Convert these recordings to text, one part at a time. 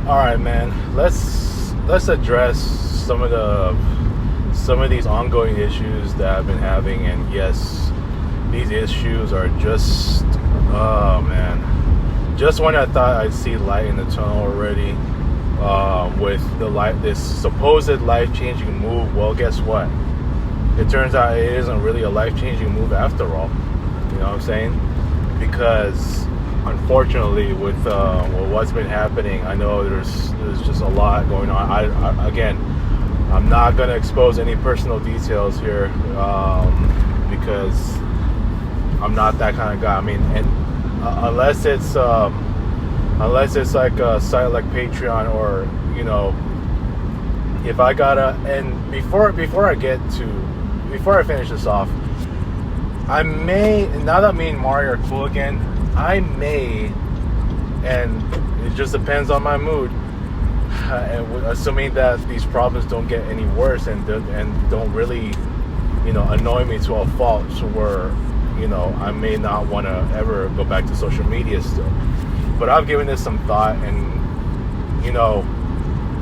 All right, man. Let's address some of these ongoing issues that I've been having, and yes, these issues are just, oh man, just when I thought I'd see light in the tunnel already, with this supposed life-changing move. Well, guess what? It turns out it isn't really a life-changing move after all. You know what I'm saying? Because unfortunately, with what's been happening, I know there's just a lot going on. Again, I'm not going to expose any personal details here, because I'm not that kind of guy. I mean, and unless it's like a site like Patreon, or if I gotta. And before I finish this off, I may, now that me and Mario are cool again, I may, and it just depends on my mood, assuming that these problems don't get any worse and don't really, annoy me to a fault, so where, I may not want to ever go back to social media still. But I've given this some thought, and,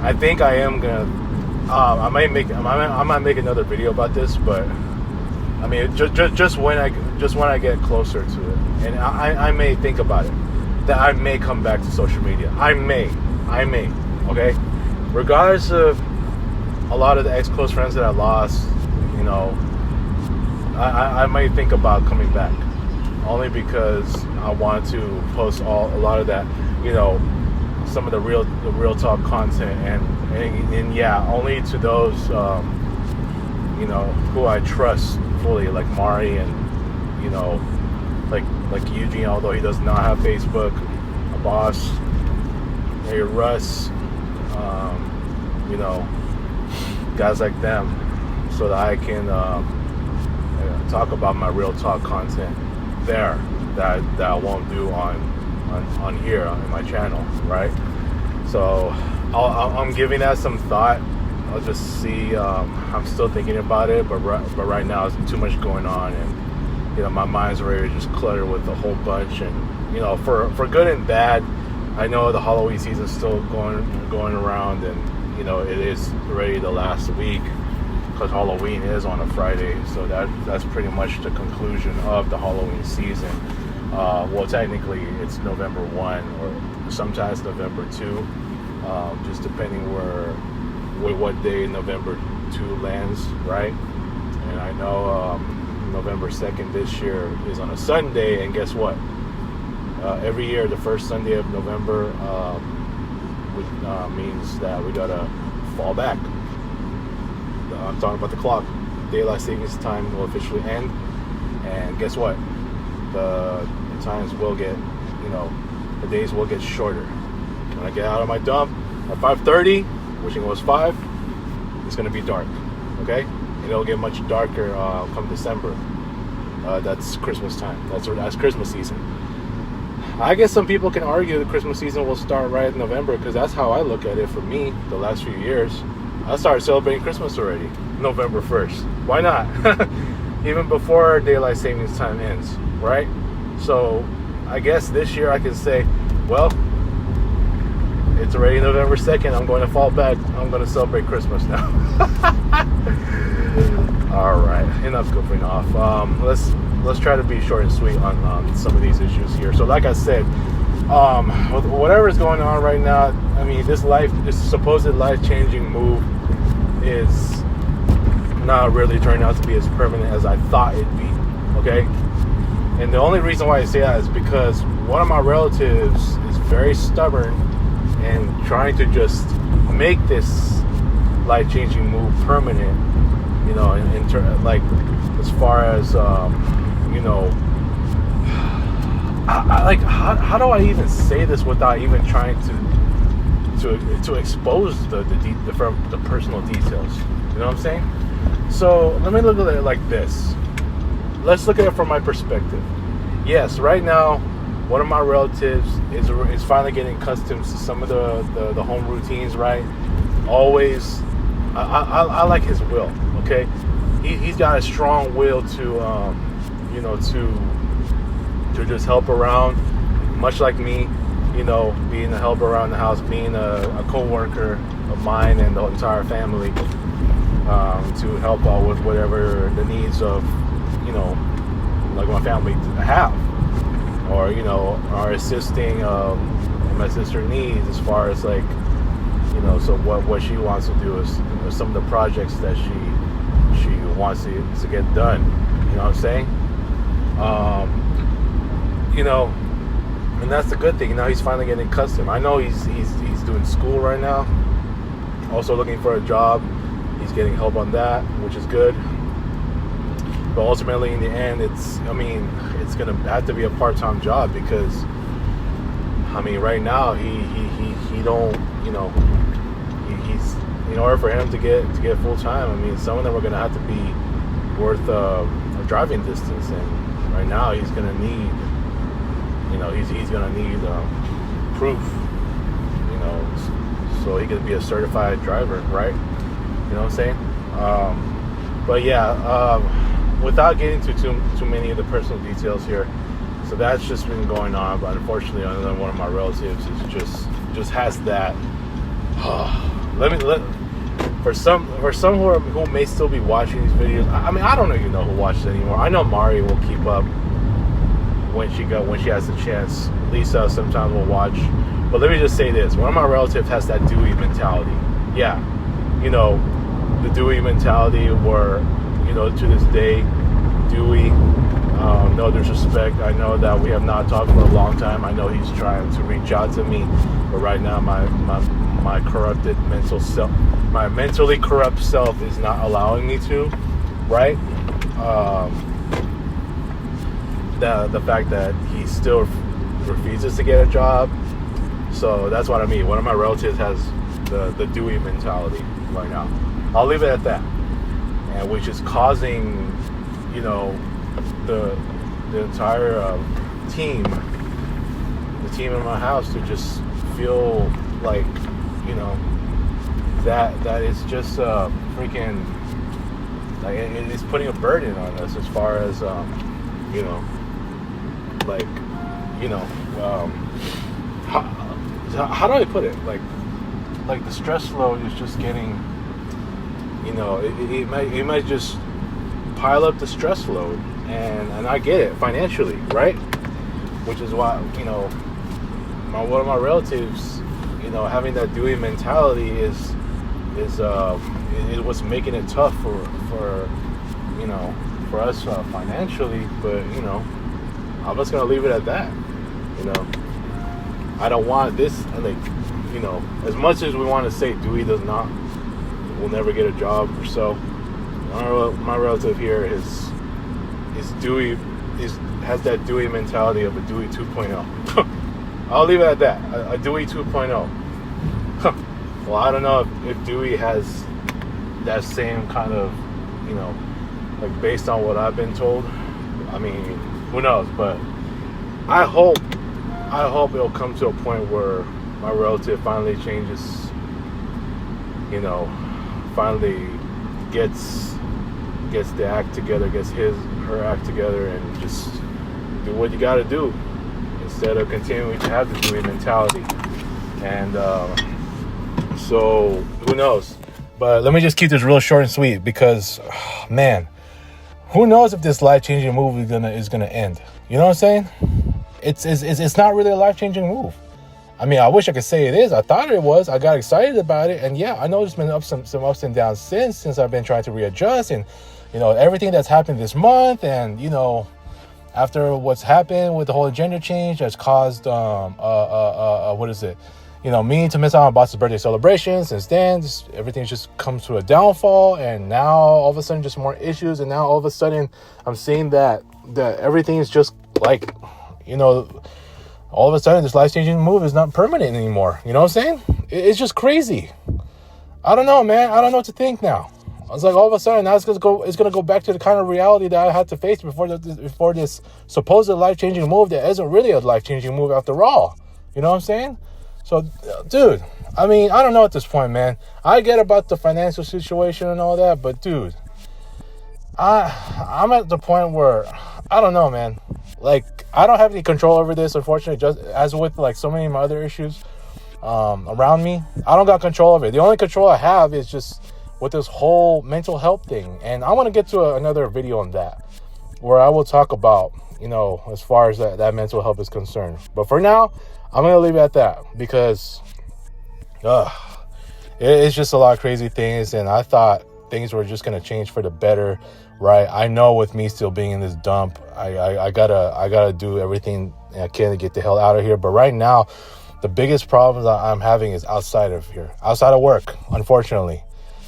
I think I am gonna, I might make another video about this, but I mean, just when I get closer to it, and I may think about it, that I may come back to social media. I may, okay? Regardless of a lot of the ex-close friends that I lost, I might think about coming back, only because I want to post a lot of that, some of the real talk content, and yeah, only to those, who I trust fully, like Mari, and like Eugene, although he does not have Facebook, a boss, maybe Russ, guys like them, so that I can talk about my real talk content there that I won't do on here on my channel, right? So I'm giving that some thought. I'll just see. I'm still thinking about it, but right now there's too much going on, and my mind's already just cluttered with a whole bunch. And for good and bad, I know the Halloween season's still going around, and it is already the last week, because Halloween is on a Friday, so that's pretty much the conclusion of the Halloween season. Well, technically it's November 1, or sometimes November 2, just depending what day November 2 lands, right? And I know November 2nd this year is on a Sunday, and guess what? Every year, the first Sunday of November means that we gotta fall back. I'm talking about the clock. Daylight savings time will officially end, and guess what? The times will get, the days will get shorter. When I get out of my dump at 5:30, wishing it was 5, it's gonna be dark, okay? And it'll get much darker come December. That's Christmas time. That's Christmas season. I guess some people can argue the Christmas season will start right in November, because that's how I look at it. For me, the last few years, I started celebrating Christmas already, November 1st. Why not? Even before daylight savings time ends, right? So I guess this year I can say, well, it's already November 2nd. I'm going to fall back. I'm going to celebrate Christmas now. All right, enough goofing off. Let's try to be short and sweet on some of these issues here. So like I said, with whatever is going on right now, I mean, this supposed life-changing move is not really turning out to be as permanent as I thought it'd be, okay? And the only reason why I say that is because one of my relatives is very stubborn and trying to just make this life-changing move permanent, like as far as how do I even say this without even trying to expose the personal details? You know what I'm saying? So let me look at it like this. Let's look at it from my perspective. Yes, right now, one of my relatives is finally getting accustomed to some of the home routines, right? Always, I like his will. Okay, he's got a strong will to just help around, much like me. being a helper around the house, being a co-worker of mine and the entire family, to help out with whatever the needs of, like my family have, or, are assisting my sister needs as far as like, so what she wants to do is some of the projects that she wants to get done. You know what I'm saying? And that's the good thing. He's finally getting accustomed. I know he's doing school right now, also looking for a job. He's getting help on that, which is good. But ultimately, in the end, it's gonna have to be a part-time job because, right now he don't, he's in order for him to get full time. Some of them are gonna have to be worth a driving distance, and right now he's gonna need. He's gonna need proof, so he can be a certified driver, right? You know what I'm saying? But yeah, without getting to too many of the personal details here, so that's just been going on. But unfortunately, another one of my relatives is just has that. For some who may still be watching these videos. I don't even know who watches anymore. I know Mari will keep up when she has the chance. Lisa sometimes will watch. But let me just say this: one of my relatives has that Dewey mentality. Yeah, the Dewey mentality where, to this day, Dewey, no disrespect, I know that we have not talked for a long time. I know he's trying to reach out to me, but right now my corrupted mental self, my mentally corrupt self is not allowing me to, right? The fact that he still refuses to get a job. So that's what I mean. One of my relatives has the Dewey mentality right now. I'll leave it at that. And which is causing, the entire team, the team in my house to just feel like, that is just freaking, like it's putting a burden on us as far as, how do I put it? Like the stress load is just getting, it might just pile up the stress load, and I get it financially, right? Which is why, one of my relatives, having that Dewey mentality is what's making it tough for us financially. But I'm just gonna leave it at that. I don't want this, as much as we want to say Dewey will never get a job or so. My relative here is Dewey has that Dewey mentality of a Dewey 2.0. I'll leave it at that. A Dewey 2.0. Well, I don't know if Dewey has that same kind of, like based on what I've been told. Who knows? But I hope it'll come to a point where my relative finally changes, finally gets the act together, gets her act together, and just do what you got to do instead of continuing to have the Dewey mentality. And so who knows? But let me just keep this real short and sweet because, man, who knows if this life-changing move is gonna end? You know what I'm saying? It's not really a life-changing move. I wish I could say it is. I thought it was. I got excited about it, and yeah, I know there's been some ups and downs since I've been trying to readjust, and everything that's happened this month, and after what's happened with the whole gender change that's caused what is it? Me to miss out on my boss's birthday celebration. Since then, everything's just come to a downfall, and now all of a sudden just more issues, and now all of a sudden I'm seeing that everything is just like, all of a sudden this life-changing move is not permanent anymore. You know what I'm saying? It's just crazy. I don't know, man. I don't know what to think now. I was like, all of a sudden now it's gonna go back to the kind of reality that I had to face before this supposed life-changing move that isn't really a life-changing move after all. You know what I'm saying? So, dude, I don't know at this point, man. I get about the financial situation and all that, but dude, I'm at the point where I don't know, man. like, I don't have any control over this, unfortunately, just as with like so many of my other issues around me. I don't got control of it. The only control I have is just with this whole mental health thing. And I want to get to another video on that, where I will talk about, you know, as far as that mental health is concerned. But for now, I'm going to leave it at that, because it's just a lot of crazy things. And I thought things were just going to change for the better, right? I know with me still being in this dump, I gotta do everything I can to get the hell out of here. But right now, the biggest problems I'm having is outside of here, outside of work, unfortunately.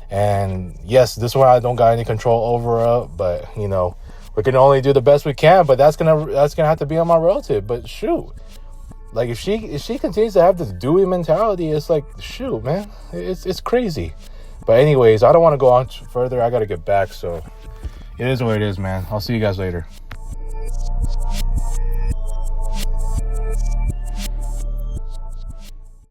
And yes, this one I don't got any control over, but you know, we can only do the best we can. But that's gonna have to be on my relative. But shoot, like if she continues to have this Dewey mentality, it's like, shoot, man, it's crazy. But anyways, I don't want to go on further. I got to get back. So it is what it is, man. I'll see you guys later.